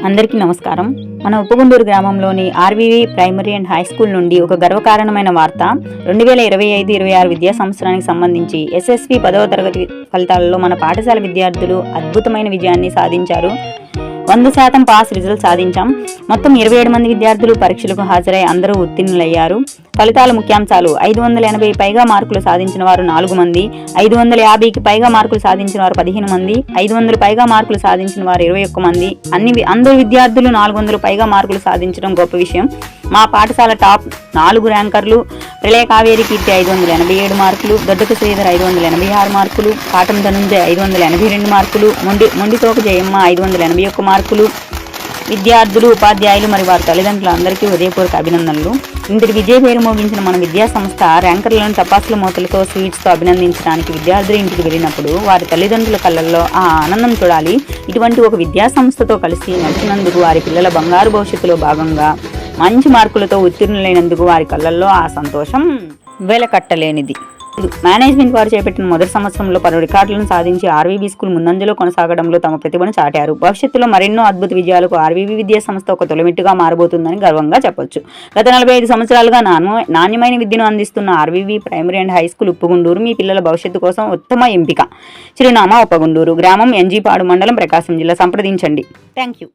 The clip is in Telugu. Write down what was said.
అందరికీ నమస్కారం. మన ఉప్పగుండూరు గ్రామంలోని ఆర్వీవీ ప్రైమరీ అండ్ హై స్కూల్ నుండి ఒక గర్వకారణమైన వార్త. 2025-26 విద్యా సంవత్సరానికి సంబంధించి ఎస్ఎస్వి 10వ తరగతి ఫలితాలలో మన పాఠశాల విద్యార్థులు అద్భుతమైన విజయాన్ని సాధించారు. 100% పాస్ రిజల్ట్ సాధించాం. మొత్తం 27 మంది విద్యార్థులు పరీక్షలకు హాజరై అందరూ ఉత్తీర్ణులయ్యారు. ఫలితాల ముఖ్యాంశాలు: 580 పైగా మార్కులు సాధించిన వారు 4 మంది, 550కి పైగా మార్కులు సాధించిన వారు 15 మంది, 500 పైగా మార్కులు సాధించిన వారు 21 మంది. అందరు విద్యార్థులు 400 పైగా మార్కులు సాధించడం గొప్ప విషయం. మా పాఠశాల టాప్ 4 ర్యాంకర్లు: ప్రళయ కావేరి కీర్తి 587 మార్కులు, దొడ్డక శ్రీధర్ 586 మార్కులు, కాటం ధనుంజయ్ 582 మార్కులు, మొండితోక జయమ్మ 581 మార్కులు. విద్యార్థులు, ఉపాధ్యాయులు మరియు వారి తల్లిదండ్రులు అందరికీ హృదయపూర్వక అభినందనలు. ఇంతటి విజయ పేరు మోగించిన మన విద్యా సంస్థ ర్యాంకర్లను టపాసుల మూతలతో స్వీట్స్తో అభినందించడానికి విద్యార్థులు ఇంటికి వెళ్ళినప్పుడు వారి తల్లిదండ్రుల కళ్ళల్లో ఆ ఆనందం చూడాలి. ఇటువంటి ఒక విద్యా సంస్థతో కలిసి నడిచినందుకు, వారి పిల్లల బంగారు భవిష్యత్తులో భాగంగా మంచి మార్కులతో ఉత్తీర్ణులైనందుకు వారి కళ్ళల్లో ఆ సంతోషం వెలకట్టలేనిది. మేనేజ్మెంట్ వారు చేపట్టిన మొదటి సంవత్సరంలో 10 రికార్డులను సాధించి ఆర్వీవీ స్కూల్ ముందంజలో కొనసాగడంలో తమ ప్రతిభను చాటారు. భవిష్యత్తులో మరెన్నో అద్భుత విజయాలకు ఆర్వీవీ విద్యా సంస్థ ఒక తొలిమెట్టుగా మారబోతుందని గర్వంగా చెప్పొచ్చు. గత 45 సంవత్సరాలుగా నాణ్యమైన విద్యను అందిస్తున్న ఆర్వీవీ ప్రైమరీ అండ్ హై స్కూల్ ఉప్పగుండూరు మీ పిల్లల భవిష్యత్తు కోసం ఉత్తమ ఎంపిక. చిరునామా ఉప్పగుండూరు, గ్రామం ఎన్జీపాడు, మండలం ప్రకాశం జిల్లా. సంప్రదించండి. Thank you.